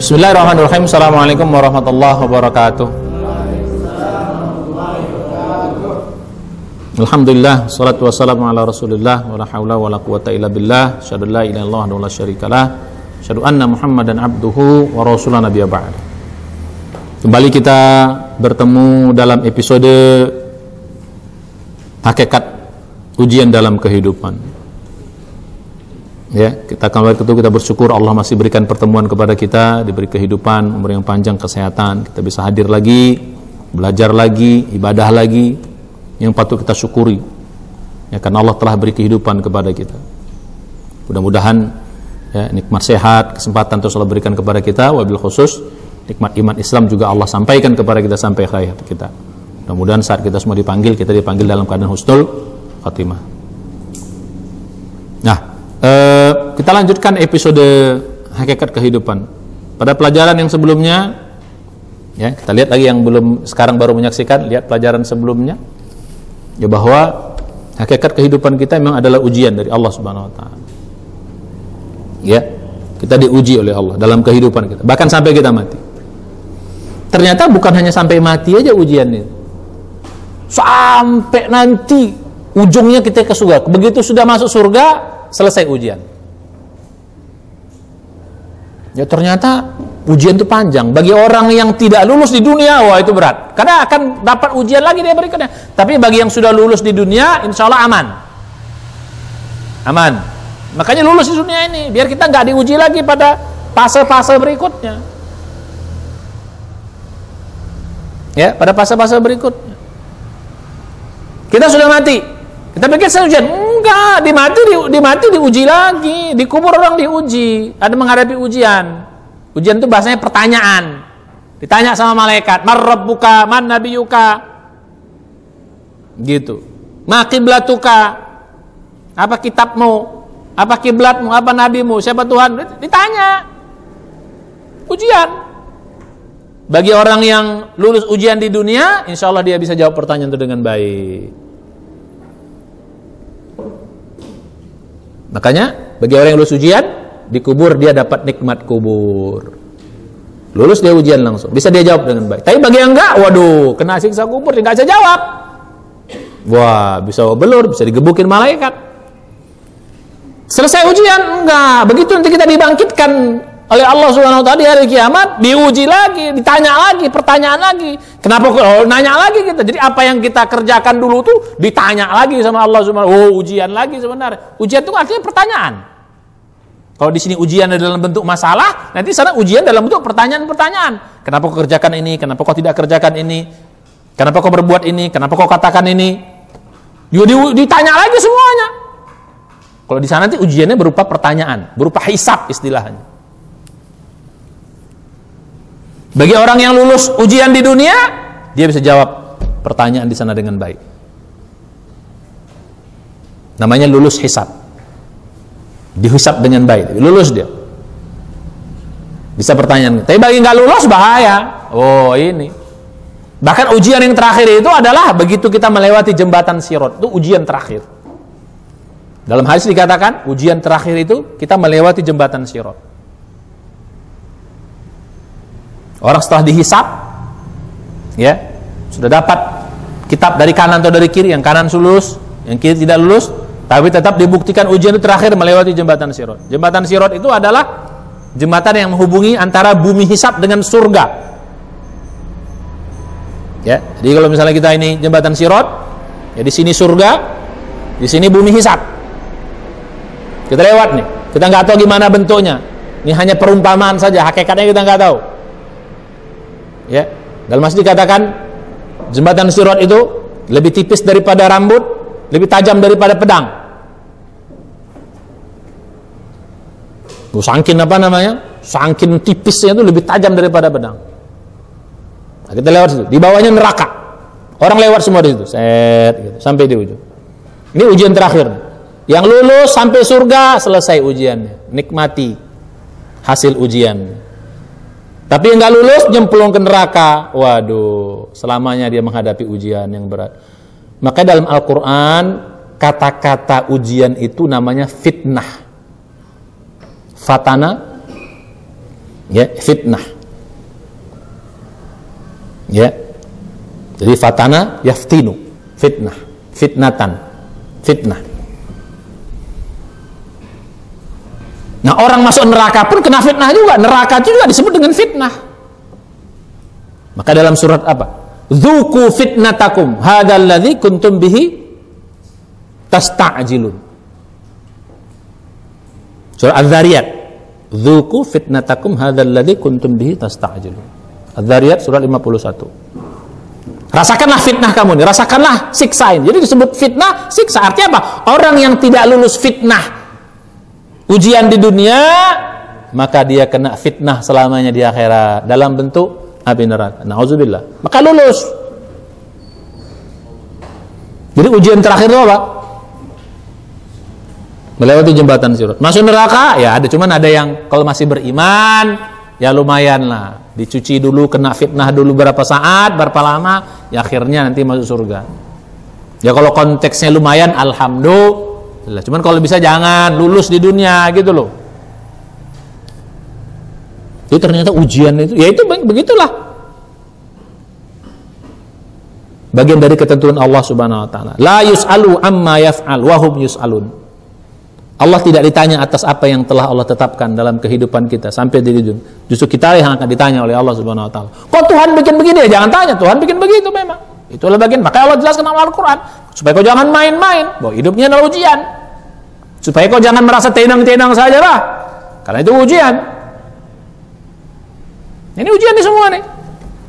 Bismillahirrahmanirrahim. Assalamualaikum warahmatullahi wabarakatuh. Alhamdulillah, salatu wassalamu ala rasulillah, wa la hawla wa la quwata illa billah, asyhadu an la ilaha illallah wa la syarikalah, asyhadu anna muhammadan abduhu wa rasulana nabiyya ba'd. Kembali kita bertemu dalam episode hakikat ujian dalam kehidupan. Ya, kita bersyukur Allah masih berikan pertemuan kepada kita, diberi kehidupan, umur yang panjang, kesehatan, kita bisa hadir lagi, belajar lagi, ibadah lagi, yang patut kita syukuri. Ya, karena Allah telah beri kehidupan kepada kita. Mudah-mudahan ya, nikmat sehat, kesempatan terus Allah berikan kepada kita, wabil khusus nikmat iman Islam juga Allah sampaikan kepada kita sampai akhir hayat kita. Mudah-mudahan saat kita semua dipanggil, kita dipanggil dalam keadaan husnul khatimah. Nah, kita lanjutkan episode hakikat kehidupan. Pada pelajaran yang sebelumnya, ya, kita lihat lagi yang belum sekarang baru menyaksikan, lihat pelajaran sebelumnya, ya, bahwa hakikat kehidupan kita memang adalah ujian dari Allah Subhanahu Wa Taala. Ya, kita diuji oleh Allah dalam kehidupan kita, bahkan sampai kita mati. Ternyata bukan hanya sampai mati aja ujiannya, sampai nanti ujungnya kita ke surga. Begitu sudah masuk surga, selesai ujian. Ya, ternyata ujian itu panjang. Bagi orang yang tidak lulus di dunia, wah itu berat. Karena akan dapat ujian lagi dia berikutnya. Tapi bagi yang sudah lulus di dunia, insya Allah aman. Aman. Makanya lulus di dunia ini, biar kita nggak diuji lagi pada fase-fase berikutnya. Ya, pada fase-fase berikutnya. Kita sudah mati. Kita pikir saya ujian. Enggak, dimati diuji lagi. Dikubur orang diuji. Ada menghadapi ujian. Ujian itu bahasanya pertanyaan. Ditanya sama malaikat, "Man rabbuka, man nabiyuka?" Gitu. "Ma qiblatuka?" Apa kitabmu? Apa kiblatmu? Apa nabimu? Siapa Tuhan? Ditanya. Ujian. Bagi orang yang lulus ujian di dunia, insya Allah dia bisa jawab pertanyaan itu dengan baik. Makanya bagi orang yang lulus ujian, dikubur dia dapat nikmat kubur. Lulus dia ujian langsung, bisa dia jawab dengan baik. Tapi bagi yang enggak, waduh, kena siksa kubur, dia enggak bisa jawab. Wah, bisa belur, bisa digebukin malaikat. Selesai ujian, enggak. Begitu nanti kita dibangkitkan oleh Allah Subhanahu wa taala di hari kiamat, diuji lagi, ditanya lagi, pertanyaan lagi. Kenapa nanya lagi kita? Jadi apa yang kita kerjakan dulu tuh ditanya lagi sama Allah Subhanahu wa taala. Oh, ujian lagi sebenarnya. Ujian itu artinya pertanyaan. Kalau di sini ujian dalam bentuk masalah, nanti sana ujian dalam bentuk pertanyaan-pertanyaan. Kenapa kau kerjakan ini? Kenapa kau tidak kerjakan ini? Kenapa kau berbuat ini? Kenapa kau katakan ini? Ditanya lagi semuanya. Kalau di sana nanti ujiannya berupa pertanyaan, berupa hisab istilahnya. Bagi orang yang lulus ujian di dunia, dia bisa jawab pertanyaan di sana dengan baik. Namanya lulus hisab. Dihisab dengan baik, lulus dia. Bisa pertanyaan. Tapi bagi nggak lulus bahaya. Oh ini. Bahkan ujian yang terakhir itu adalah begitu kita melewati jembatan Sirat, itu ujian terakhir. Dalam hadis dikatakan ujian terakhir itu kita melewati jembatan Sirat. Orang setelah dihisab, ya, sudah dapat kitab dari kanan atau dari kiri, yang kanan lulus, yang kiri tidak lulus, tapi tetap dibuktikan ujian itu terakhir melewati jembatan Sirat. Jembatan Sirat itu adalah jembatan yang menghubungi antara bumi hisab dengan surga. Ya, jadi kalau misalnya kita ini jembatan Sirat, ya di sini surga, di sini bumi hisab. Kita lewat nih, kita nggak tahu gimana bentuknya. Ini hanya perumpamaan saja, hakikatnya kita nggak tahu. Ya, dalam hadis dikatakan jembatan Sirat itu lebih tipis daripada rambut, lebih tajam daripada pedang. Saking apa namanya? Saking tipisnya itu lebih tajam daripada pedang. Nah, kita lewat situ. Di bawahnya neraka. Orang lewat semua di situ, set, gitu, sampai di ujung. Ini ujian terakhir. Yang lulus sampai surga, selesai ujiannya. Nikmati hasil ujian. Tapi yang nggak lulus nyemplung ke neraka, waduh, selamanya dia menghadapi ujian yang berat. Maka dalam Al-Quran kata-kata ujian itu namanya fitnah. Fatana Ya, fitnah. Ya. Jadi fatana yaftinu, fitnah, fitnatan, fitnah. Nah, orang masuk neraka pun kena fitnah juga. Neraka juga disebut dengan fitnah. Maka dalam surat apa? Dzuku fitnatakum hadzal ladzi kuntum bihi tasta'jilun. Surah Az-Zariyat. Dzuku fitnatakum hadzal ladzi kuntum bihi tasta'jilun. Az-Zariyat surat 51. Rasakanlah fitnah kamu nih, rasakanlah siksa ini. Jadi disebut fitnah, siksa. Artinya apa? Orang yang tidak lulus fitnah ujian di dunia, maka dia kena fitnah selamanya di akhirat dalam bentuk api neraka. Nauzubillah. Maka lulus. Jadi ujian terakhir itu apa? Melewati jembatan sirat. Masuk neraka, ya ada, cuman ada yang kalau masih beriman, ya lumayan lah. Dicuci dulu, kena fitnah dulu berapa saat, berapa lama, ya akhirnya nanti masuk surga. Ya kalau konteksnya lumayan, alhamdulillah. Cuman kalau bisa jangan lulus di dunia gitu loh. Itu ternyata ujian itu, ya itu begitulah. Bagian dari ketentuan Allah Subhanahu wa taala. La yus'alu amma yaf'al wa hum yus'alun. Allah tidak ditanya atas apa yang telah Allah tetapkan dalam kehidupan kita sampai di ujung. Justru kita yang akan ditanya oleh Allah Subhanahu wa taala. Kok Tuhan bikin begini? Ya jangan tanya, Tuhan bikin begitu memang. Itulah bagian. Maka Allah jelaskan dalam Al-Qur'an, supaya kau jangan main-main bahwa hidupnya adalah ujian. Supaya kau jangan merasa tenang-tenang saja lah. Karena itu ujian. Ini ujian nih semua nih.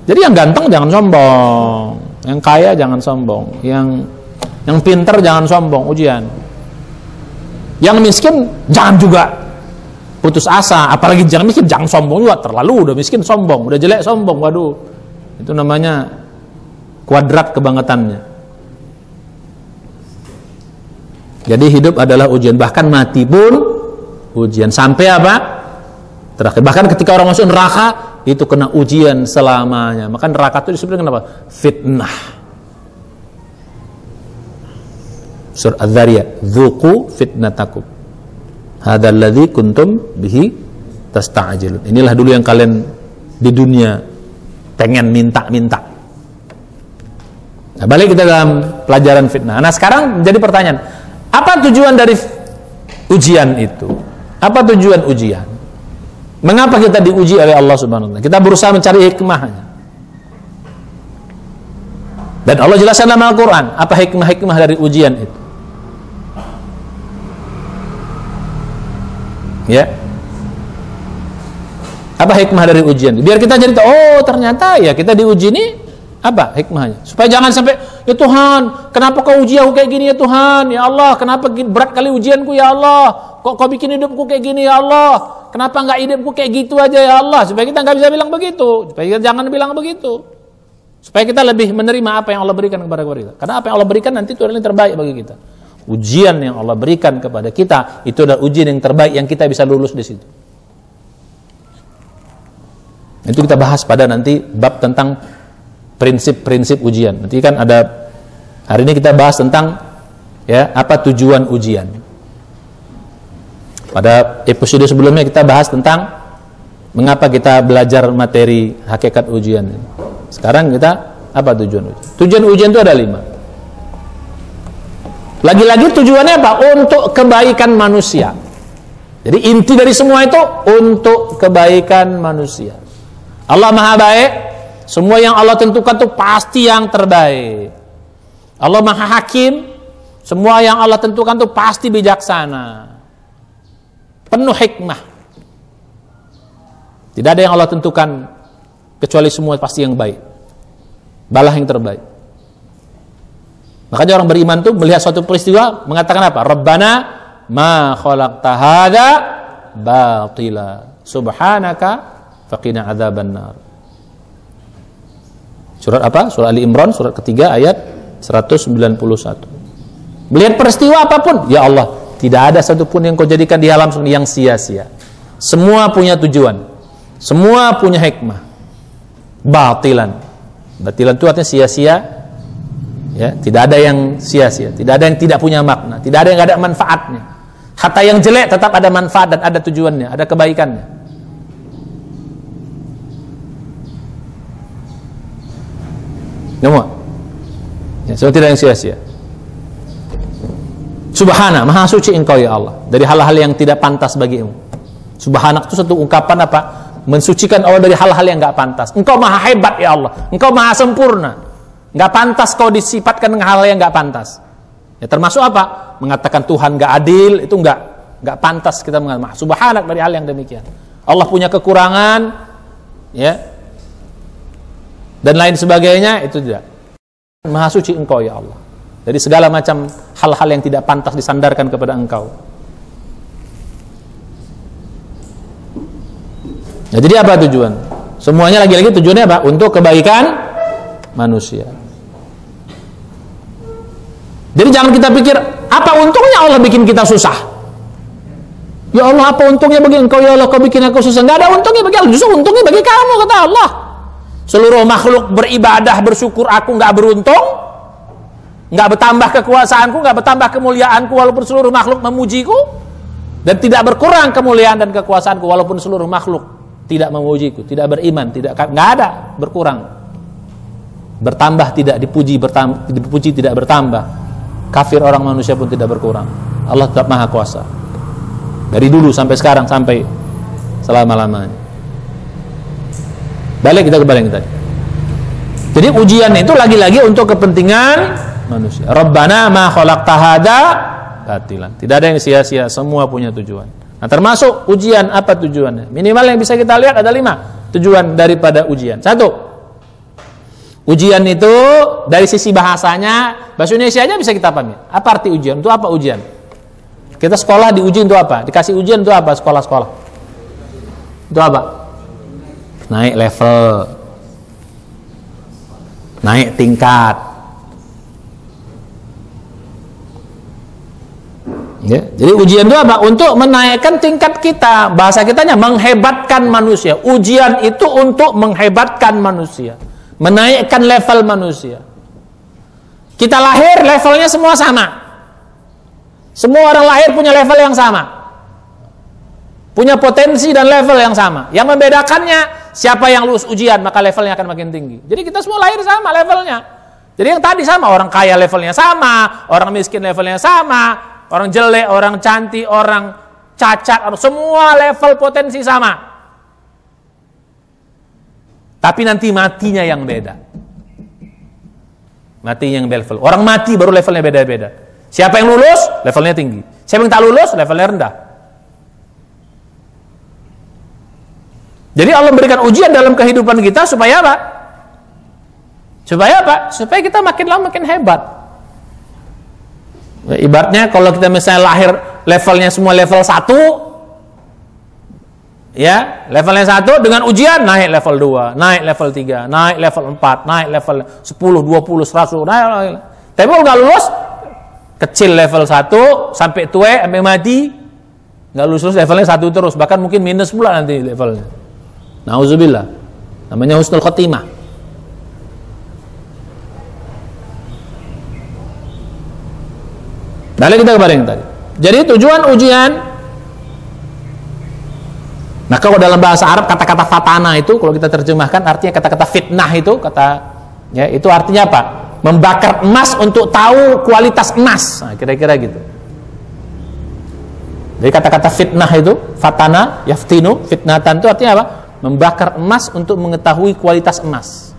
Jadi yang ganteng jangan sombong, yang kaya jangan sombong, yang pinter jangan sombong, ujian. Yang miskin jangan juga putus asa, apalagi jangan miskin, jangan sombong juga, terlalu udah miskin sombong, udah jelek sombong, waduh. Itu namanya kuadrat kebangetannya. Jadi hidup adalah ujian, bahkan mati pun ujian. Sampai apa? Terakhir, bahkan ketika orang masuk neraka itu kena ujian selamanya. Maka neraka itu disebut dengan apa? Fitnah. Surah Az-Zariyat, dzuku fitnatakum hadzal ladzi kuntum bihi tasta'jilun. Inilah dulu yang kalian di dunia pengen minta-minta. Nah, balik kita dalam pelajaran fitnah. Nah, sekarang jadi pertanyaan, apa tujuan dari ujian itu? Apa tujuan ujian? Mengapa kita diuji oleh Allah Subhanahu wa taala? Kita berusaha mencari hikmahnya. Dan Allah jelaskan dalam Al-Qur'an apa hikmah-hikmah dari ujian itu. Ya. Apa hikmah dari ujian? Biar kita jadi tahu, oh ternyata ya kita diuji ini apa hikmahnya? Supaya jangan sampai, ya Tuhan, kenapa kau uji aku kayak gini ya Tuhan? Ya Allah, kenapa berat kali ujianku ya Allah? Kok kau bikin hidupku kayak gini ya Allah? Kenapa enggak hidupku kayak gitu aja ya Allah? Supaya kita enggak bisa bilang begitu. Supaya kita jangan bilang begitu. Supaya kita lebih menerima apa yang Allah berikan kepada kita. Karena apa yang Allah berikan nanti itu adalah yang terbaik bagi kita. Ujian yang Allah berikan kepada kita itu adalah ujian yang terbaik yang kita bisa lulus di situ. Itu kita bahas pada nanti bab tentang prinsip-prinsip ujian. Nanti kan ada, hari ini kita bahas tentang ya apa tujuan ujian. Pada episode sebelumnya kita bahas tentang mengapa kita belajar materi hakikat ujian. Sekarang kita apa tujuan ujian? Tujuan ujian itu ada 5. Lagi-lagi tujuannya apa? Untuk kebaikan manusia. Jadi inti dari semua itu untuk kebaikan manusia. Allah Maha Baik, semua yang Allah tentukan itu pasti yang terbaik. Allah Maha Hakim, semua yang Allah tentukan itu pasti bijaksana. Penuh hikmah. Tidak ada yang Allah tentukan kecuali semua pasti yang baik. Balah yang terbaik. Makanya orang beriman itu melihat suatu peristiwa mengatakan apa? Rabbana ma khalaqta hadza batila subhanaka faqina adzabannar. Surat apa? Surah Ali Imran surat ketiga ayat 191. Melihat peristiwa apapun, ya Allah, tidak ada satupun yang kau jadikan di alam yang sia-sia. Semua punya tujuan. Semua punya hikmah. Batilan. Batilan itu artinya sia-sia. Ya, tidak ada yang sia-sia, tidak ada yang tidak punya makna, tidak ada yang ada manfaatnya. Hatta yang jelek tetap ada manfaat dan ada tujuannya, ada kebaikannya. Semua. Ya, semua tidak yang sia-sia. Subhana, maha suci engkau ya Allah dari hal-hal yang tidak pantas bagimu. Subhanak itu satu ungkapan apa? Mensucikan Allah dari hal-hal yang enggak pantas. Engkau maha hebat ya Allah. Engkau maha sempurna. Enggak pantas kau disifatkan dengan hal yang enggak pantas. Ya, termasuk apa? Mengatakan Tuhan enggak adil, itu enggak pantas kita mengatakan. Subhanak dari hal yang demikian. Allah punya kekurangan, ya, dan lain sebagainya, itu tidak. Maha suci engkau ya Allah dari segala macam hal-hal yang tidak pantas disandarkan kepada engkau. Nah, jadi apa tujuan? Semuanya lagi-lagi tujuannya apa? Untuk kebaikan manusia. Jadi jangan kita pikir, apa untungnya Allah bikin kita susah? Ya Allah, apa untungnya bagi engkau ya Allah, kau bikin aku susah? Enggak ada untungnya bagi Allah, justru untungnya bagi kamu, kata Allah. Seluruh makhluk beribadah, bersyukur, aku enggak beruntung, enggak bertambah kekuasaanku, enggak bertambah kemuliaanku walaupun seluruh makhluk memujiku, dan tidak berkurang kemuliaan dan kekuasaanku walaupun seluruh makhluk tidak memujiku, tidak beriman, enggak ada berkurang. Bertambah tidak dipuji, dipuji tidak bertambah. Kafir orang manusia pun tidak berkurang. Allah tetap maha kuasa. Dari dulu sampai sekarang, sampai selama-lamanya. Balik kita kembali tadi. Jadi ujian itu lagi-lagi untuk kepentingan manusia. Rabbana ma khalaqta hadza batilan. Tidak ada yang sia-sia, semua punya tujuan. Nah, termasuk ujian, apa tujuannya? Minimal yang bisa kita lihat ada 5 tujuan daripada ujian. 1, ujian itu dari sisi bahasanya, bahasa Indonesianya bisa kita pahami. Apa arti ujian? Itu apa ujian? Kita sekolah diuji untuk apa? Dikasih ujian untuk apa? Sekolah-sekolah itu apa? Naik level, naik tingkat. Ya, jadi ujian itu apa? Untuk menaikkan tingkat kita. Bahasa kitanya menghebatkan manusia. Ujian itu untuk menghebatkan manusia, menaikkan level manusia. Kita lahir levelnya semua sama. Semua orang lahir punya level yang sama, punya potensi dan level yang sama. Yang membedakannya siapa yang lulus ujian, maka levelnya akan makin tinggi. Jadi kita semua lahir sama levelnya. Jadi yang tadi sama, orang kaya levelnya sama, orang miskin levelnya sama, orang jelek, orang cantik, orang cacat, semua level potensi sama. Tapi nanti matinya yang beda. Matinya yang level. Orang mati baru levelnya beda-beda. Siapa yang lulus, levelnya tinggi. Siapa yang tak lulus, levelnya rendah. Jadi Allah memberikan ujian dalam kehidupan kita supaya apa? Supaya apa? Supaya kita makin lama makin hebat. Ibaratnya kalau kita misalnya lahir levelnya semua level 1, ya, levelnya 1 dengan ujian naik level 2, naik level 3, naik level 4, naik level 10, 20, 100, naik. Tapi kalau nggak lulus, kecil level 1 sampai tua, sampai mati, nggak lulus levelnya 1 terus, bahkan mungkin minus pula nanti levelnya. Nauzubillah. Namanya husnul khotimah. Balik kita kemarin tadi. Jadi tujuan ujian. Nah, kalau dalam bahasa Arab kata-kata fatana itu kalau kita terjemahkan artinya kata-kata fitnah itu ya itu artinya apa? Membakar emas untuk tahu kualitas emas. Nah, kira-kira gitu. Jadi kata-kata fitnah itu, fatana, yaftinu, fitnatan itu artinya apa? Membakar emas untuk mengetahui kualitas emas.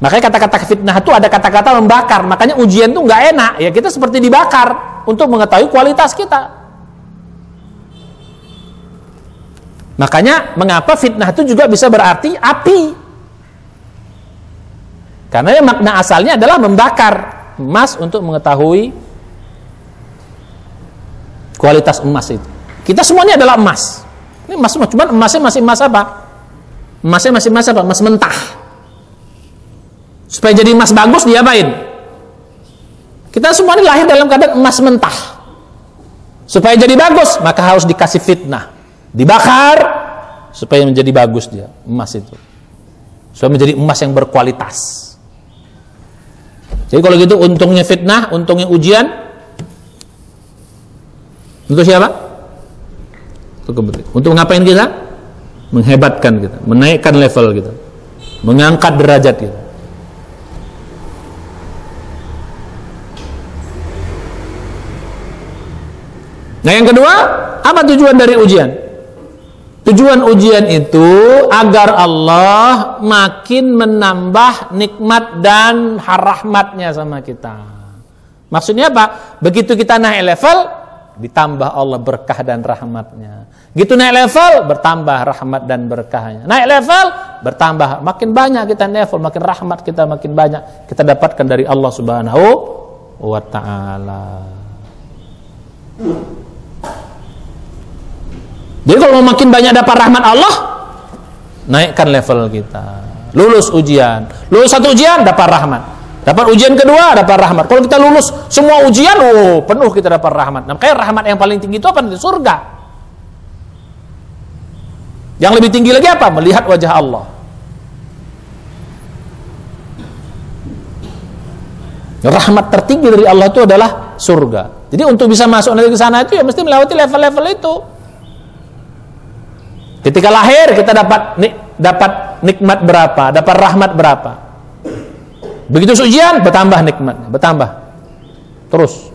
Makanya kata-kata fitnah itu ada kata-kata membakar. Makanya ujian itu nggak enak. Ya kita seperti dibakar untuk mengetahui kualitas kita. Makanya mengapa fitnah itu juga bisa berarti api. Karena makna asalnya adalah membakar emas untuk mengetahui kualitas emas itu. Kita semuanya adalah emas. Ini emas semua, cuman emasnya masih emas apa? Emasnya masih emas apa? Emas mentah. Supaya jadi emas bagus diapain? Kita semua ini lahir dalam keadaan emas mentah. Supaya jadi bagus, maka harus dikasih fitnah. Dibakar supaya menjadi bagus dia, emas itu. Supaya menjadi emas yang berkualitas. Jadi kalau gitu untungnya fitnah, untungnya ujian. Untuk siapa? Untuk ngapain kita? Menghebatkan kita, menaikkan level kita, mengangkat derajat kita. Nah, yang kedua, apa tujuan dari ujian? Tujuan ujian itu agar Allah makin menambah nikmat dan rahmatnya sama kita. Maksudnya apa? Begitu kita naik level, ditambah Allah berkah dan rahmatnya. Gitu naik level, bertambah rahmat dan berkahnya. Naik level, bertambah. Makin banyak kita level, makin rahmat kita makin banyak kita dapatkan dari Allah Subhanahu wa ta'ala. Jadi kalau makin banyak dapat rahmat Allah, naikkan level kita. Lulus ujian. Lulus satu ujian, dapat rahmat. Dapat ujian kedua, dapat rahmat. Kalau kita lulus semua ujian, penuh kita dapat rahmat. Nah, kayak rahmat yang paling tinggi itu apa? Nanti surga. Yang lebih tinggi lagi apa? Melihat wajah Allah. Rahmat tertinggi dari Allah itu adalah surga. Jadi untuk bisa masuk nanti ke sana itu ya mesti melewati level-level itu. Ketika lahir kita dapat nikmat berapa, dapat rahmat berapa. Begitu ujian bertambah nikmatnya, bertambah terus.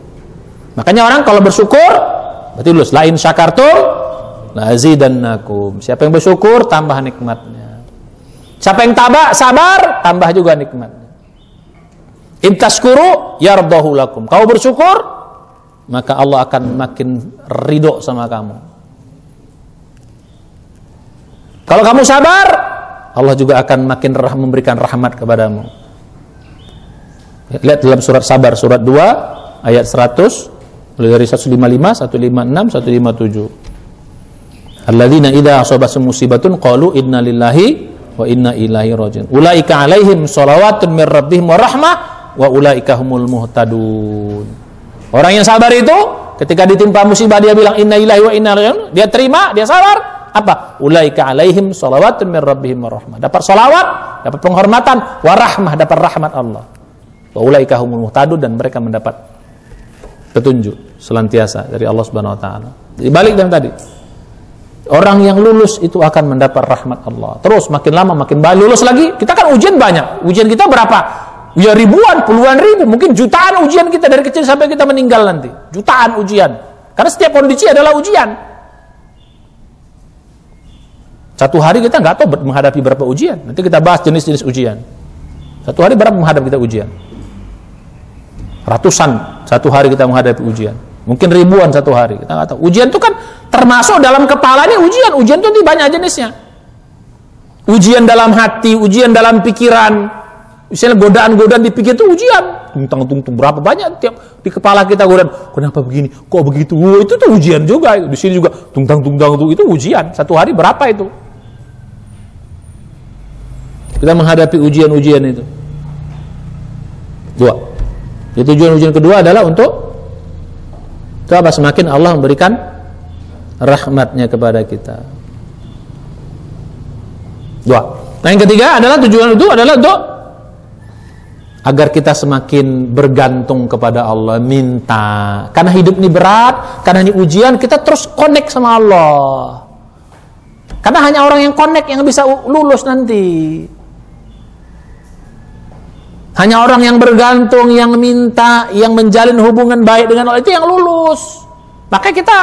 Makanya orang kalau bersyukur berarti lulus. La in syakartum la azidannakum. Siapa yang bersyukur tambah nikmatnya. Siapa yang sabar tambah juga nikmatnya. In tashkuru yardahu lakum. Kau bersyukur maka Allah akan makin ridho sama kamu. Kalau kamu sabar, Allah juga akan makin memberikan rahmat kepadamu. Lihat dalam surat Sabar, surat 2, ayat 100, dari 155, 156, 157. Alladzina idza asabahum musibatun qalu inna lillahi wa inna ilaihi raji'un. Ulaika alaihim shalawatun mir rabbihim wa rahmah wa ulaika humul muhtadun. Orang yang sabar itu ketika ditimpa musibah dia bilang inna lillahi wa inna ilaihi raji'un, dia terima, dia sabar. Apa? Ulaika alaihim shalawatun mir rabbihim wa rahmah. Dapat salawat, dapat penghormatan, wa rahmah, dapat rahmat Allah. Wa ulaika humul muhtadun, dan mereka mendapat petunjuk senantiasa dari Allah Subhanahu wa taala. Jadi balik dengan tadi. Orang yang lulus itu akan mendapat rahmat Allah. Terus makin lama makin banyak lulus lagi. Kita kan ujian banyak. Ujian kita berapa? Ya ribuan, puluhan ribu, mungkin jutaan ujian kita dari kecil sampai kita meninggal nanti. Jutaan ujian. Karena setiap kondisi adalah ujian. Satu hari kita nggak tahu menghadapi berapa ujian. Nanti kita bahas jenis-jenis ujian. Satu hari berapa menghadapi kita ujian? Ratusan satu hari kita menghadapi ujian. Mungkin ribuan satu hari. Kita nggak tahu. Ujian itu kan termasuk dalam kepala ini ujian. Ujian itu banyak jenisnya. Ujian dalam hati, ujian dalam pikiran. Misalnya godaan-godaan di pikir itu ujian. Tungtung berapa banyak tiap di kepala kita godaan. Kenapa begini? Kok begitu? Itu tuh ujian juga. Di sini juga tungtang itu ujian. Satu hari berapa itu? Kita menghadapi ujian-ujian itu. Dua. Jadi tujuan ujian kedua adalah untuk itu apa? Semakin Allah memberikan rahmatnya kepada kita. Dua. Nah, yang ketiga adalah tujuan itu adalah untuk agar kita semakin bergantung kepada Allah, minta. Karena hidup ini berat, karena ini ujian, kita terus connect sama Allah. Karena hanya orang yang connect yang bisa lulus nanti. Hanya orang yang bergantung, yang minta, yang menjalin hubungan baik dengan Allah itu yang lulus. Makanya kita,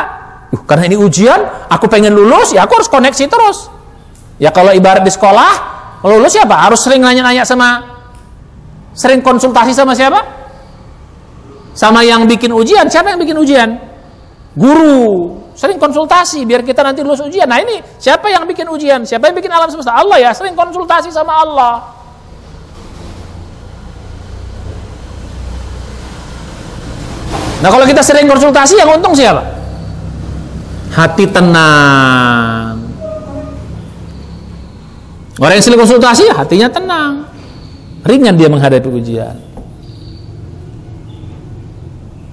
karena ini ujian, aku pengen lulus, ya aku harus koneksi terus. Ya kalau ibarat di sekolah, lulus ya apa? Harus sering nanya-nanya sering konsultasi sama siapa? Sama yang bikin ujian. Siapa yang bikin ujian? Guru. Sering konsultasi biar kita nanti lulus ujian. Nah ini, siapa yang bikin ujian? Siapa yang bikin alam semesta? Allah ya, sering konsultasi sama Allah. Nah kalau kita sering konsultasi, yang untung siapa? Hati tenang. Orang yang sering konsultasi, hatinya tenang. Ringan dia menghadapi ujian.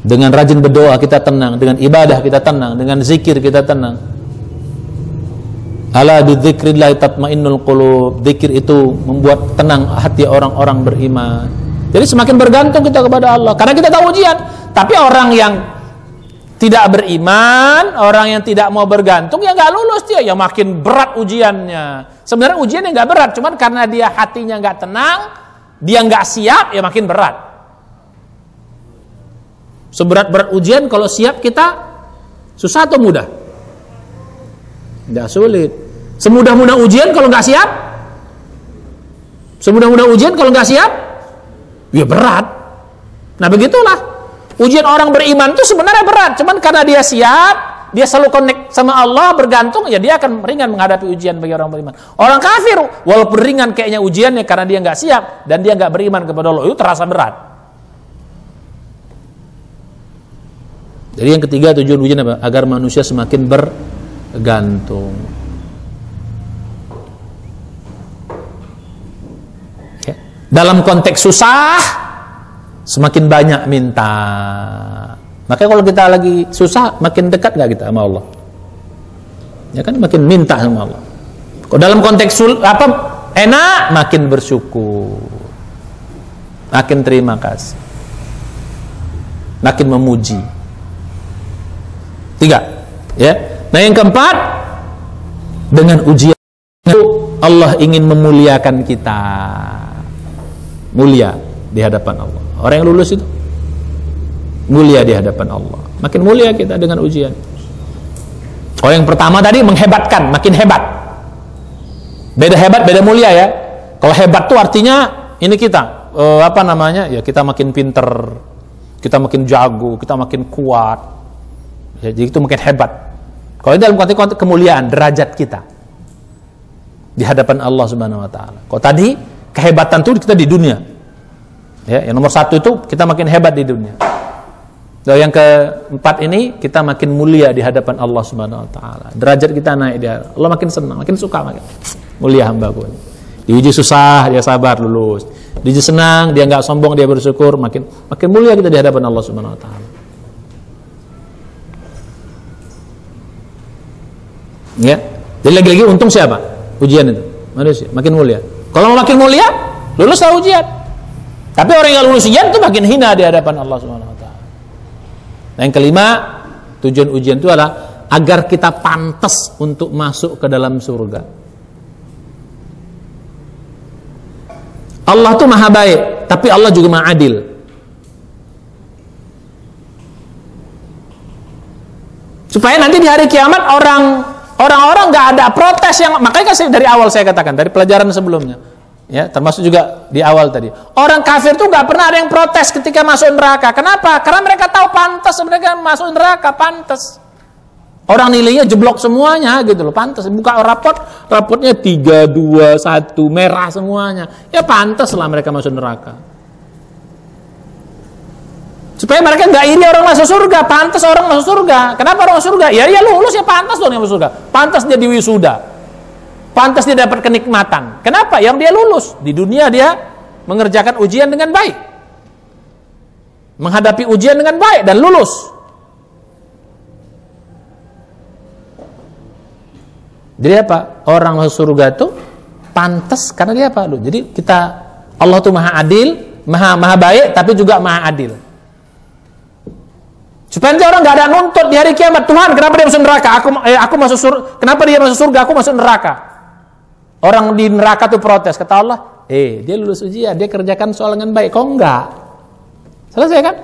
Dengan rajin berdoa kita tenang, dengan ibadah kita tenang, dengan zikir kita tenang. Ala bidzikrillah tatmainnul qulub. Zikir itu membuat tenang hati orang-orang beriman. Jadi semakin bergantung kita kepada Allah. Karena kita tahu ujian. Tapi orang yang tidak beriman, orang yang tidak mau bergantung, ya nggak lulus dia. Ya makin berat ujiannya. Sebenarnya ujiannya nggak berat, cuman karena dia hatinya nggak tenang, dia nggak siap, ya makin berat. Seberat-berat ujian, kalau siap kita Susah atau mudah? Tidak sulit. Semudah-mudah ujian kalau nggak siap? Semudah-mudah ujian kalau nggak siap? Ya berat. Nah begitulah. Ujian orang beriman itu sebenarnya berat. Cuman karena dia siap, dia selalu connect sama Allah, bergantung, ya dia akan ringan menghadapi ujian bagi orang beriman. Orang kafir, walaupun ringan kayaknya ujiannya karena dia nggak siap dan dia nggak beriman kepada Allah, itu terasa berat. Jadi yang ketiga tujuan ujian apa? Agar manusia semakin bergantung. Ya. Dalam konteks susah, semakin banyak minta. Makanya kalau kita lagi susah, makin dekat nggak kita sama Allah? Ya kan, makin minta sama Allah. Kalau dalam konteks enak, makin bersyukur, makin terima kasih, makin memuji. 3, ya. Nah yang keempat, dengan ujian Allah ingin memuliakan kita, mulia di hadapan Allah. Orang yang lulus itu mulia di hadapan Allah. Makin mulia kita dengan ujian. Oh yang pertama tadi menghebatkan, makin hebat. Beda hebat, beda mulia ya. Kalau hebat tuh artinya ini kita ya kita makin pinter, kita makin jago, kita makin kuat. Ya, jadi itu makin hebat. Kalau dalam konteks kemuliaan, derajat kita di hadapan Allah Subhanahu wa taala. Kalau tadi kehebatan itu kita di dunia. Ya, yang nomor 1 itu kita makin hebat di dunia. Dan yang keempat ini kita makin mulia di hadapan Allah Subhanahu wa taala. Derajat kita naik dia. Allah makin senang, makin suka, makin mulia hambaku. Diuji susah, dia sabar, lulus. Diuji senang, dia enggak sombong, dia bersyukur, makin mulia kita di hadapan Allah Subhanahu wa taala. Ya. Jadi lagi-lagi untung siapa? Ujian itu. Manusia makin mulia. Kalau mau makin mulia, luluslah ujian. Tapi orang yang nggak lulus ujian itu makin hina di hadapan Allah Subhanahu wa taala. Nah, yang kelima, tujuan ujian itu adalah agar kita pantas untuk masuk ke dalam surga. Allah tuh maha baik, tapi Allah juga maha adil. Supaya nanti di hari kiamat orang-orang nggak ada protes yang, makanya kan dari awal saya katakan, dari pelajaran sebelumnya, ya termasuk juga di awal tadi, orang kafir tuh nggak pernah ada yang protes ketika masuk neraka. Kenapa? Karena mereka tahu pantas mereka masuk neraka, pantas. Orang nilainya jeblok semuanya gitu loh, pantas. Buka rapotnya 3, 2, 1 merah semuanya, ya pantas lah mereka masuk neraka. Supaya mereka nggak iri orang masuk surga, pantas orang masuk surga. Kenapa orang masuk surga? Ya lulus, ya pantas dong yang masuk surga. Pantas dia diwisuda, pantas dia dapat kenikmatan. Kenapa? Yang dia lulus di dunia, dia mengerjakan ujian dengan baik, menghadapi ujian dengan baik dan lulus. Jadi apa? Orang masuk surga itu pantas karena dia apa? Jadi Allah tuh maha adil, maha baik, tapi juga maha adil. Supaya nanti orang nggak ada nuntut di hari kiamat, Tuhan kenapa dia masuk neraka? Aku masuk surga. Kenapa dia masuk surga? Aku masuk neraka. Orang di neraka tuh protes, kata Allah, dia lulus ujian, dia kerjakan soal dengan baik. Kok enggak? Selesai kan?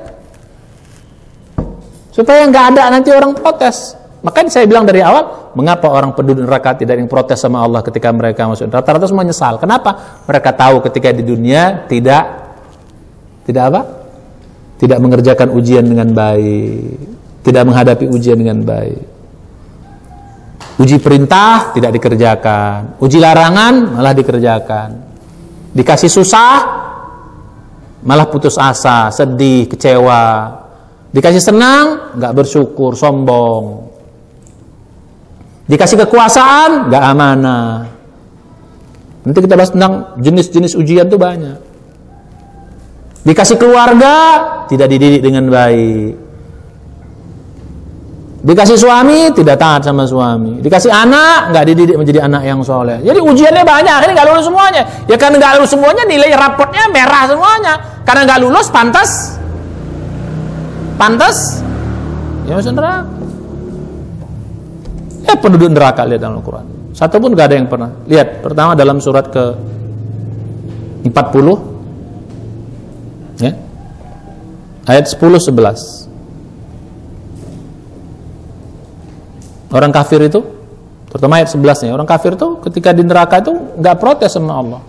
Supaya nggak ada nanti orang protes. Makanya saya bilang dari awal, mengapa orang penduduk neraka tidak ada yang protes sama Allah ketika mereka masuk neraka? Rata-rata semua nyesal. Kenapa? Mereka tahu ketika di dunia tidak apa? Tidak mengerjakan ujian dengan baik, tidak menghadapi ujian dengan baik. Uji perintah tidak dikerjakan, uji larangan malah dikerjakan. Dikasih susah malah putus asa, sedih, kecewa. Dikasih senang nggak bersyukur, sombong. Dikasih kekuasaan nggak amanah. Nanti kita bahas tentang jenis-jenis ujian itu banyak. Dikasih keluarga tidak dididik dengan baik. Dikasih suami tidak taat sama suami. Dikasih anak nggak dididik menjadi anak yang soleh. Jadi ujiannya banyak, akhirnya nggak lulus semuanya. Ya karena nggak lulus semuanya, nilai rapotnya merah semuanya. Karena nggak lulus pantas ya masuk neraka. Ya penduduk neraka lihat dalam Al-Quran. Satu pun nggak ada yang pernah. Lihat pertama dalam surat ke 40. Ya. Ayat 10-11. Orang kafir itu, terutama ayat 11-nya, orang kafir itu ketika di neraka itu nggak protes sama Allah.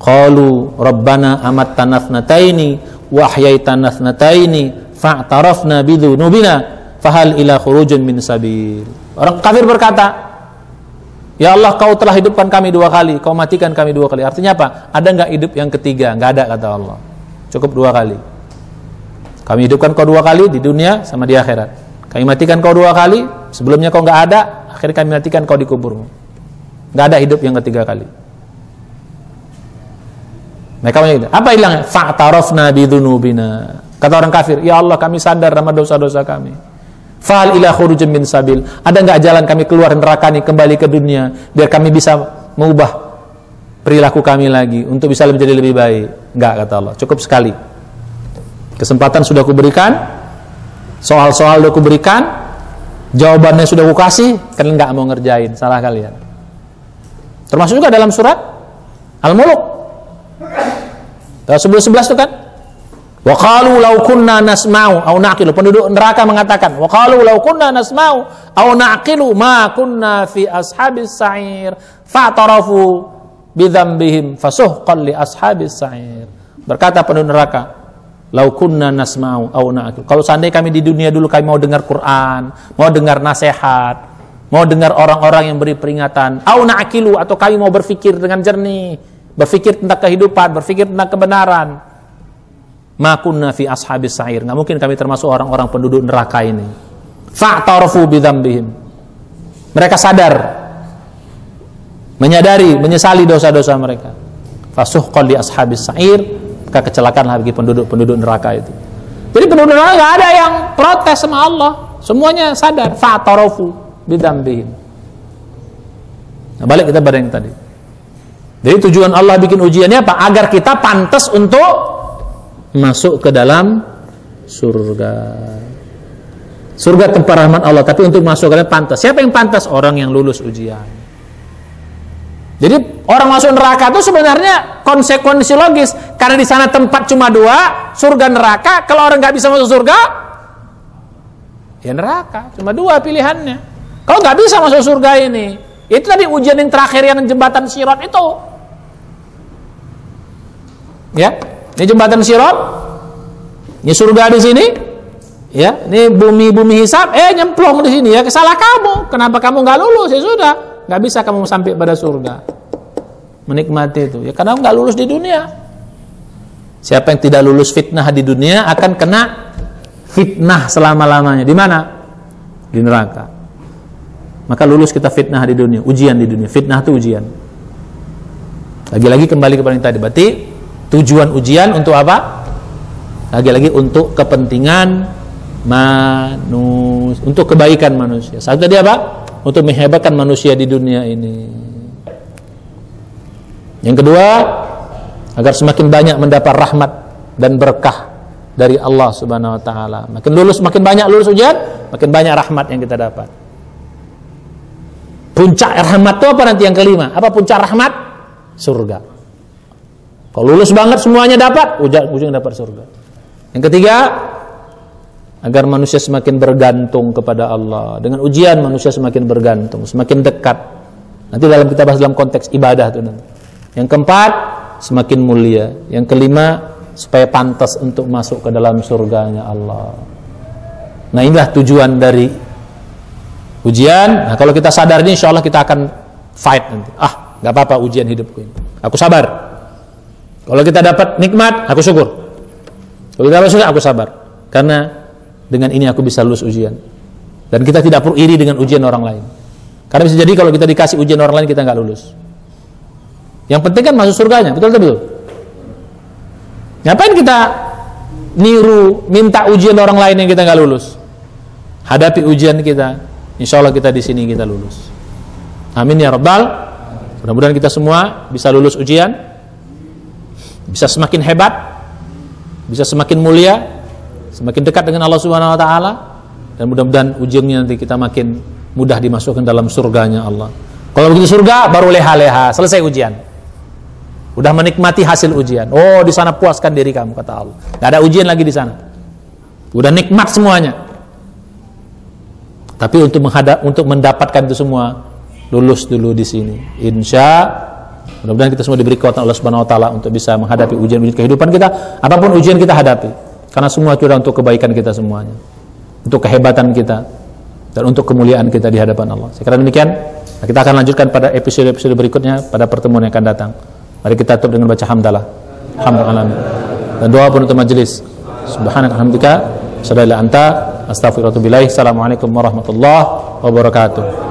Qalu rabbana amattana thnataini wa ahyaitana thnataini fa'tarafna bidzunubina fahal ila khurujin min sabil. Orang kafir berkata, ya Allah, kau telah hidupkan kami 2 kali, kau matikan kami 2 kali. Artinya apa? Ada nggak hidup yang ketiga? Nggak ada, kata Allah. Cukup 2 kali. Kami hidupkan kau 2 kali di dunia sama di akhirat. Kami matikan kau 2 kali, sebelumnya kau nggak ada, akhirnya kami matikan kau di kuburmu. Nggak ada hidup yang ketiga kali. Mereka gitu. Apa hilangnya? Fa'tarafna bidzunubina. Kata orang kafir, ya Allah, kami sadar sama dosa-dosa kami. Fa'al ila khurujin min sabil. Ada nggak jalan kami keluar neraka ini, kembali ke dunia, biar kami bisa mengubah perilaku kami lagi untuk bisa menjadi lebih baik? Nggak, kata Allah. Cukup sekali. Kesempatan sudah kuberikan, soal-soal sudah kuberikan, jawabannya sudah kukasih, kalian nggak mau ngerjain, salah kalian. Termasuk juga dalam surat Al-Mulk. Sebelum 11 itu kan, wa qalu law kunna nasma'u aw naqilu. Penduduk neraka mengatakan, wa qalu law kunna nasma'u aw naqilu ma kunna fi ashabis sa'ir fa'tarafu bidzambihim fasuhqan li ashabis sa'ir. Berkata penduduk neraka, law kunna nasma'u aw naqilu. Kalau seandainya kami di dunia dulu kami mau dengar Quran, mau dengar nasihat, mau dengar orang-orang yang beri peringatan, aw naqilu, atau kami mau berpikir dengan jernih, berpikir tentang kehidupan, berpikir tentang kebenaran, ma kunna fi ashabis sa'ir. Nggak mungkin kami termasuk orang-orang penduduk neraka ini. Fa'tarafu bidzambihim. Mereka sadar, menyadari, menyesali dosa-dosa mereka. Fasuhqan li ashabis sa'ir. Maka kecelakaanlah bagi penduduk-penduduk neraka itu. Jadi penduduk neraka nggak ada yang protes sama Allah. Semuanya sadar. Fa'tarafu bidzambihim. Nah, balik kita pada yang tadi. Jadi tujuan Allah bikin ujiannya apa? Agar kita pantas untuk masuk ke dalam surga. Surga tempat rahmat Allah, tapi untuk masuk ke dalam pantas. Siapa yang pantas? Orang yang lulus ujian. Jadi orang masuk neraka itu sebenarnya konsekuensi logis, karena di sana tempat cuma 2, surga neraka. Kalau orang nggak bisa masuk surga, ya neraka. Cuma 2 pilihannya. Kalau nggak bisa masuk surga ini, itu tadi ujian yang terakhir, yang jembatan Sirat itu. Ya, ini jembatan Sirat, ini surga di sini, ya, ini bumi hisab, nyemplung di sini, ya, salah kamu. Kenapa kamu nggak lulus? Ya sudah, nggak bisa kamu sampai pada surga, menikmati itu. Ya karena nggak lulus di dunia. Siapa yang tidak lulus fitnah di dunia akan kena fitnah selama-lamanya. Di mana? Di neraka. Maka lulus kita fitnah di dunia, ujian di dunia. Fitnah itu ujian. Lagi-lagi kembali kepada yang tadi. Berarti tujuan ujian untuk apa? Lagi-lagi untuk kepentingan manusia, untuk kebaikan manusia. Satu tadi apa? Untuk menghebatkan manusia di dunia ini. Yang kedua, agar semakin banyak mendapat rahmat dan berkah dari Allah Subhanahu wa taala. Makin banyak lulus ujian, makin banyak rahmat yang kita dapat. Puncak rahmat itu apa nanti yang kelima? Apa puncak rahmat? Surga. Kalau lulus banget semuanya dapat, ujung dapat surga. Yang ketiga, agar manusia semakin bergantung kepada Allah. Dengan ujian manusia semakin bergantung, semakin dekat. Nanti kita bahas dalam konteks ibadah itu nanti. Yang keempat, semakin mulia. Yang kelima, supaya pantas untuk masuk ke dalam surganya Allah. Nah, inilah tujuan dari ujian. Nah, kalau kita sadar ini, insya Allah kita akan fight nanti. Gak apa-apa ujian hidupku ini, aku sabar. Kalau kita dapat nikmat, aku syukur. Kalau kita dapat susah, aku sabar. Karena dengan ini aku bisa lulus ujian. Dan kita tidak perlu iri dengan ujian orang lain. Karena bisa jadi kalau kita dikasih ujian orang lain, kita nggak lulus. Yang penting kan masuk surganya, betul-betul. Ngapain kita niru, minta ujian orang lain yang kita nggak lulus? Hadapi ujian kita, insya Allah kita di sini kita lulus. Amin ya Rabbal. Mudah-mudahan kita semua bisa lulus ujian, bisa semakin hebat, bisa semakin mulia, semakin dekat dengan Allah Subhanahu wa taala, dan mudah-mudahan ujungnya nanti kita makin mudah dimasukkan dalam surganya Allah. Kalau begitu surga baru leha-leha, selesai ujian. Udah menikmati hasil ujian. Oh, di sana puaskan diri kamu, kata Allah. Gak ada ujian lagi di sana. Udah nikmat semuanya. Tapi untuk mendapatkan itu semua, lulus dulu di sini. Mudah-mudahan kita semua diberi kekuatan Allah Subhanahu wa taala untuk bisa menghadapi ujian-ujian kehidupan kita, apapun ujian kita hadapi. Karena semua itu adalah untuk kebaikan kita semuanya, untuk kehebatan kita, dan untuk kemuliaan kita di hadapan Allah. Saya kira demikian. Nah, kita akan lanjutkan pada episode-episode berikutnya pada pertemuan yang akan datang. Mari kita tutup dengan baca hamdalah. Alhamdulillah. Dan doa penutup majelis. Subhanaka hamdika, asyhadu an la ilaha illa anta, astaghfiruka wa atubu ilaik. Assalamualaikum warahmatullahi wabarakatuh.